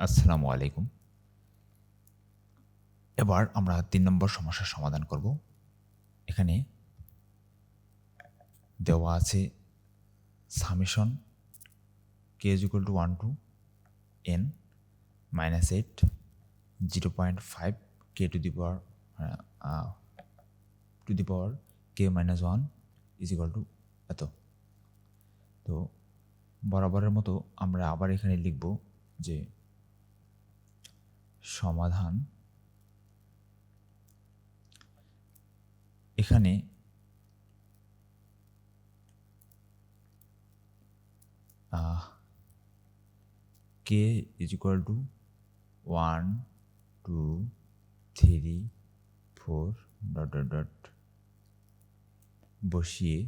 আসসালামু আলাইকুম। এবার আমরা ৩ নম্বর সমস্যার সমাধান করব। এখানে দেওয়া আছে summation k is equal to 1 to n minus 8 0.5 k to the power k minus 1 is equal to এত। তো বরাবরের মতো আমরা আবার এখানে লিখব যে সমাধান এখানে k is equal to 1 2 3 4 dot dot dot বসিয়ে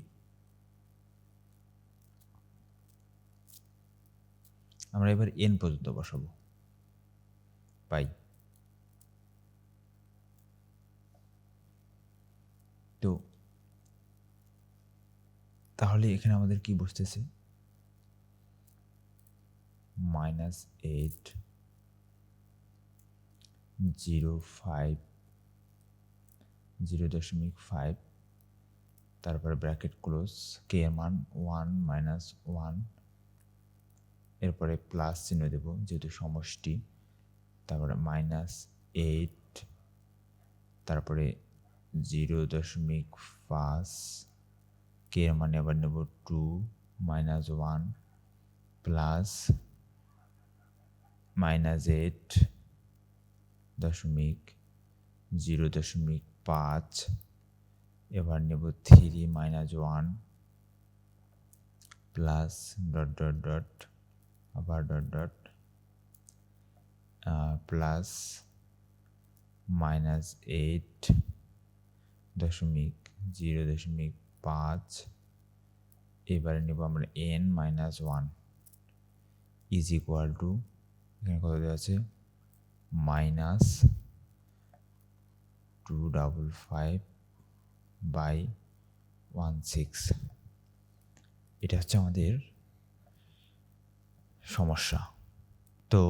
আমরা এবার n পর্যন্ত বসাবো পাই। তো তাহলে এখানে আমাদের কি বসতেছে -8 0.5 0.5 তারপরে ব্র্যাকেট ক্লোজ k এর মান 1 - 1 এরপরে প্লাস চিহ্ন দেব যেহেতু সমষ্টি, তারপরে -8 তারপরে 0.5 k এর মানে আবার নেব 2 - 1 প্লাস -8.0.5 এবার নেব 3 - 1 প্লাস ডট ডট ডট আবার ডট ডট প্লাস -8.0.5 এবারে নেব আমরা n - 1 ইজ ইকুয়াল টু এখানে কত দেওয়া আছে -255/16। এটা হচ্ছে আমাদের সমস্যা। তো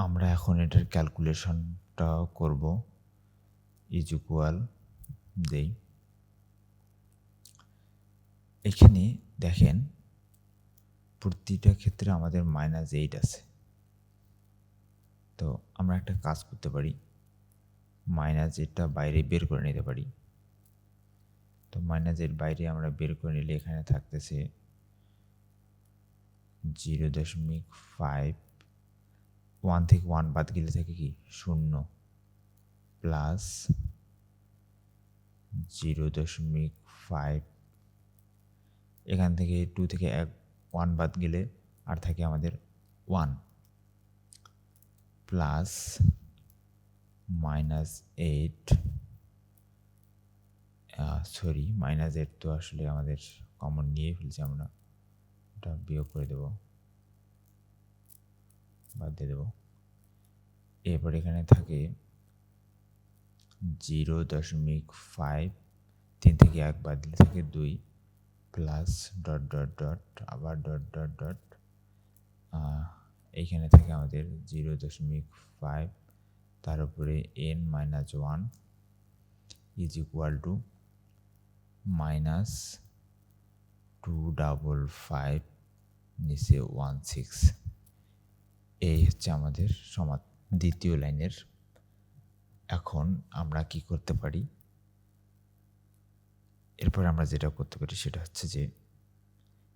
আমরা এখন এটার ক্যালকুলেশনটা করব। ইজ ইকুয়াল দেই, এখানে দেখেন প্রতিটা ক্ষেত্রে আমাদের -8 আছে। তো আমরা একটা কাজ করতে পারি, -8টা বাইরে বের করে নিতে পারি। তো -8 বাইরে আমরা বের করে নিলে এখানে থাকতেছে 0.5 1 থেকে 1 বাদ গেলে থাকে কি 0 প্লাস 0.5 এখান থেকে 2 থেকে 1 বাদ গেলে আর থাকে আমাদের 1 প্লাস -8 -8 তো আসলে আমাদের কমন নিয়ে ফেলছি, আমরা এটা বিয়োগ করে দেব, বাদ দিয়ে দেব। এরপর এখানে থাকে 0.5 3 থেকে 1 বাদ দিলে থাকে 2 প্লাস ডট ডট ডট আবার ডট ডট ডট এইখানে থাকে আমাদের 0.5 তার উপরে n - 1 ইজ ইকুয়াল টু -255 নিচে 16। এই হচ্ছে আমাদের দ্বিতীয় লাইনের। এখন আমরা কি করতে পারি, এরপর আমরা যেটা করতে পারি সেটা হচ্ছে যে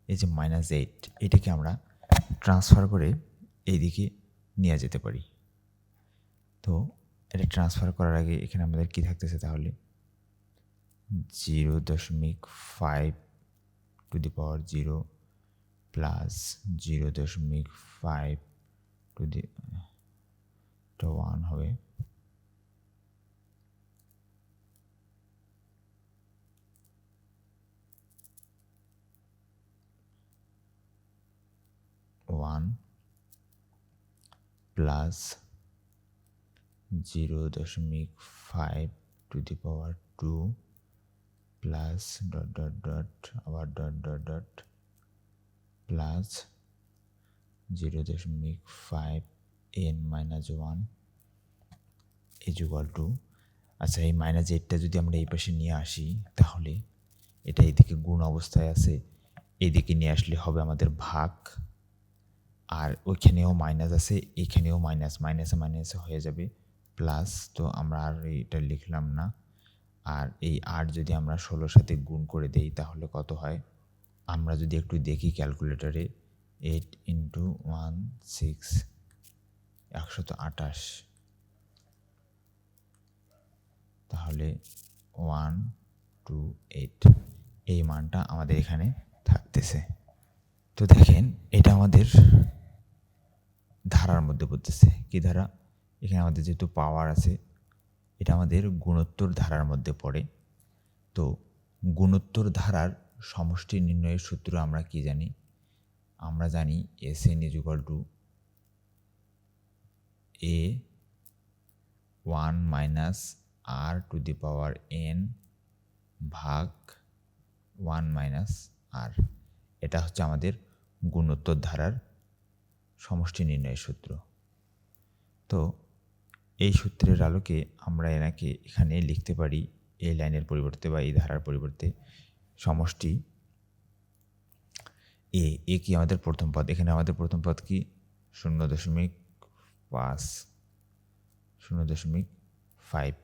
এই যে -8 এটাকে আমরা ট্রান্সফার করে এইদিকে নিয়ে যেতে পারি। তো এটা ট্রান্সফার করার আগে এখানে আমাদের কি থাকতেছে তাহলে 0.5 to the power 0 plus 0.5 to the 1 হবে, plus 0.5 to the power 2 plus dot dot dot আবার dot dot dot plus 0.5 n minus 1 is equal to, আচ্ছা এই -8টা যদি আমরা এই পাশে নিয়ে আসি তাহলে এটা এদিকে গুণ অবস্থায় আছে, এদিকে নিয়ে আসলে হবে আমাদের ভাগ, আর ওইখানেও মাইনাস আছে, এখানেও মাইনাসে মাইনাসে হয়ে যাবে প্লাস। তো আমরা আর এটা লিখলাম না। আর এই 8 যদি আমরা 16 সাথে গুণ করে দেই তাহলে কত হয়, আমরা যদি একটু দেখি ক্যালকুলেটরে, 8 ইন্টু 1 6 128, তাহলে 128 এই মানটা আমাদের এখানে থাকতেছে। তো দেখেন এটা আমাদের ধারার মধ্যে পড়তেছে। কি ধারা? এখানে আমাদের যেহেতু পাওয়ার আছে, এটা আমাদের গুণোত্তর ধারার মধ্যে পড়ে। তো গুণোত্তর ধারার সমষ্টি নির্ণয়ের সূত্র আমরা কি জানি? আমরা জানি Sn is equal two a1 minus r to the power n ভাগ 1 মাইনাস r। এটা হচ্ছে আমাদের গুণোত্তর ধারার সমষ্টি নির্ণয়ের সূত্র। তো এই সূত্রের আলোকে আমরা এখানে লিখতে পারি এই লাইনের পরিবর্তে বা এই ধারার পরিবর্তে সমষ্টি এ কি আমাদের প্রথম পদ। এখানে আমাদের প্রথম পদ কি 0.5 0.5,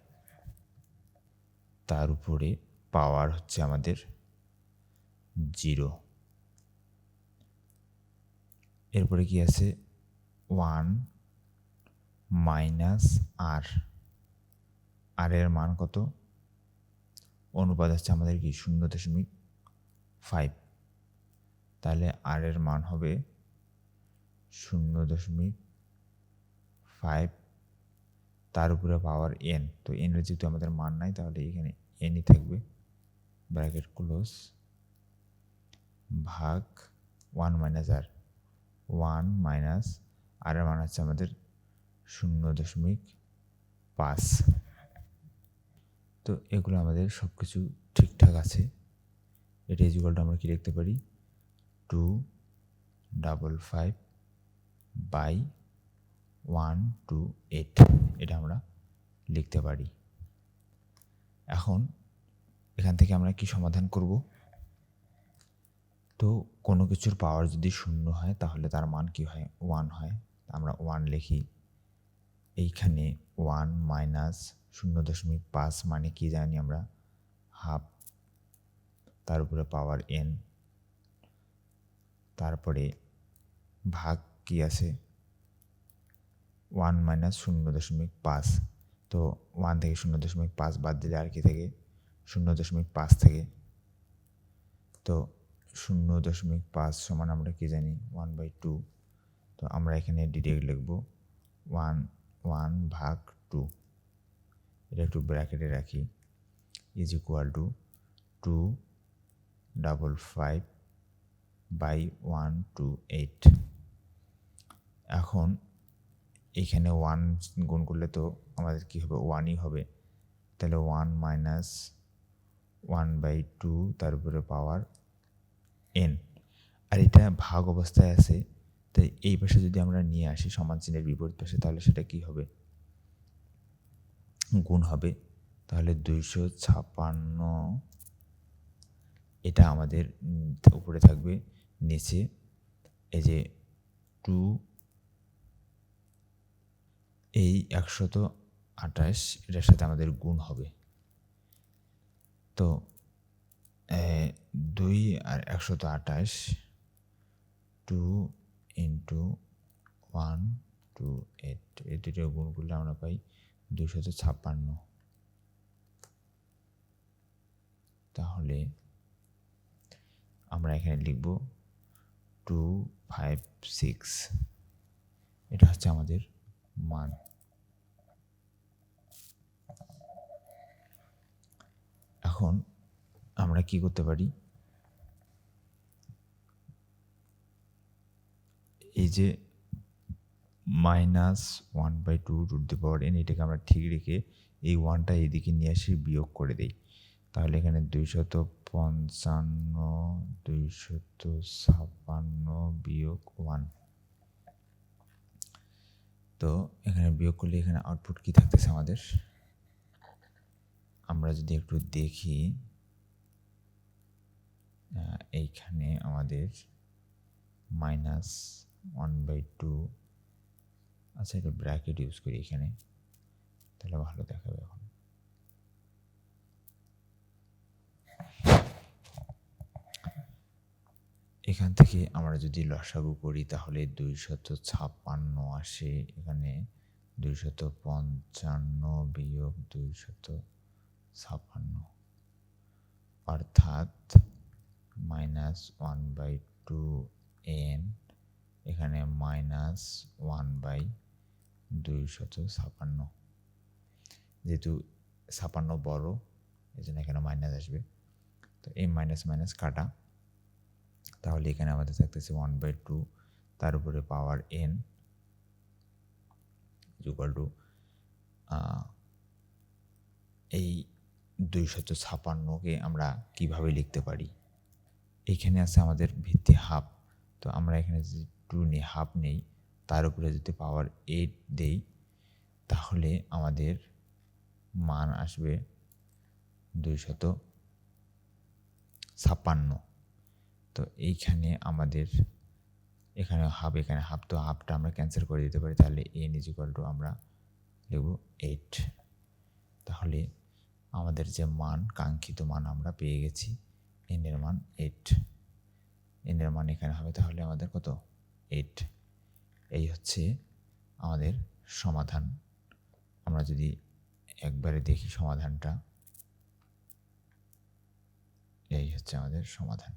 তার উপরে পাওয়ার হচ্ছে আমাদের 0, এরপরে কি আছে 1 মাইনাস আর, আর এর মান কত? অনুপাত হচ্ছে আমাদের কি 0.5, তাহলে আর এর মান হবে 0.5, তার উপরে পাওয়ার n। তো n এর যেহেতু আমাদের মান নাই তাহলে এখানে nই থাকবে, ব্র্যাকেট ক্লোজ, ভাগ 1 মাইনাস আর, 1 মাইনাস আর এর মান হচ্ছে আমাদের 0.5। তো এগুলো আমাদের সব কিছু ঠিকঠাক আছে। এটা ইকুয়ালটা আমরা কি লিখতে পারি? 255 বাই 128, এটা আমরা লিখতে পারি। এখন এখান থেকে আমরা কি সমাধান করব? তো কোনো কিছুর পাওয়ার যদি 0 হয় তাহলে তার মান কি হয়? 1 হয়। আমরা 1 লিখি। এইখানে 1 মাইনাস 0.5 মানে কি জানি আমরা? হাফ, তার উপরে পাওয়ার n, তারপরে ভাগ কি আছে? 1 মাইনাস 0.5। তো 1 থেকে 0.5 বাদ দিলে আর কি থেকে? 0.5 থেকে। তো 0.5 সমান আমরা কি জানি? 1/2। তো আমরা এখানে ডিরেক্ট লিখব 1 ভাগ 2, এটা একটু ব্র্যাকেটে রাখি, ইজ ইকুয়াল টু 255 বাই 128। এখন এখানে 1 গুণ করলে তো আমাদের কি হবে? 1ই হবে। তাহলে 1 মাইনাস 1/2 তার উপরে পাওয়ার n, আর এটা ভাগ অবস্থায় আছে, তাই এই পাশে যদি আমরা নিয়ে আসি সমান চিহ্নের বিপরীত পাশে, তাহলে সেটা কি হবে? গুণ হবে। তাহলে 256, এটা আমাদের উপরে থাকবে, নিচে এই যে 2, এই 128 এটার সাথে আমাদের গুণ হবে। তো 2 আর 128, 2 ইন্টু 128, এই দুটো গুণ করলে আমরা পাই 256। তাহলে আমরা এখানে লিখব 256, এটা হচ্ছে আমাদের মান। এখন আমরা কি করতে পারি? এই যে -1/2 টু দি পাওয়ার n, এটাকে আমরা ঠিক রেখে এই 1টা এইদিকে নিয়ে আসি, বিয়োগ করে দিই। তাহলে এখানে 255 256 বিয়োগ 1, তো এখানে বিয়োগ করলে এখানে আউটপুট কী থাকতেছে আমাদের, আমরা যদি একটু দেখি এইখানে আমাদের -1/2, আচ্ছা এটা ব্র্যাকেট ইউজ করি এখানে, তাহলে ভালো দেখাবে। এখন এখান থেকে আমরা যদি লসাগু করি তাহলে 256 আসে। এখানে 255 বিয়োগ 256, অর্থাৎ -1/2n, এখানে -1/256, যেহেতু 56 বড় এই জন্য এখানে মাইনাস আসবে। তো এই মাইনাস মাইনাস কাটা, তাহলে এখানে আমাদের থাকতেছে 1/2 তার উপরে পাওয়ার n ইকুয়াল টু এই 256কে আমরা কিভাবে লিখতে পারি, এইখানে আছে আমাদের ভিত্তি হাফ। তো আমরা এখানে যদি 2 নিই, হাফ নেই, তার উপরে যদি পাওয়ার 8 দেই তাহলে আমাদের মান আসবে 256। তো এইখানে আমাদের এখানে হাফ, এখানে হাফ, তো হাফটা আমরা ক্যান্সেল করে দিতে পারি, তাহলে n ইজ ইকুয়াল টু আমরা লিখব 8। তাহলে আমাদের যে মান, কাঙ্ক্ষিত মান আমরা পেয়ে গেছি, n এর মান 8, n এর মান এখানে হবে, তাহলে আমাদের কত 8। এই হচ্ছে আমাদের সমাধান। আমরা যদি একবারে দেখি সমাধানটা, এই হচ্ছে আমাদের সমাধান।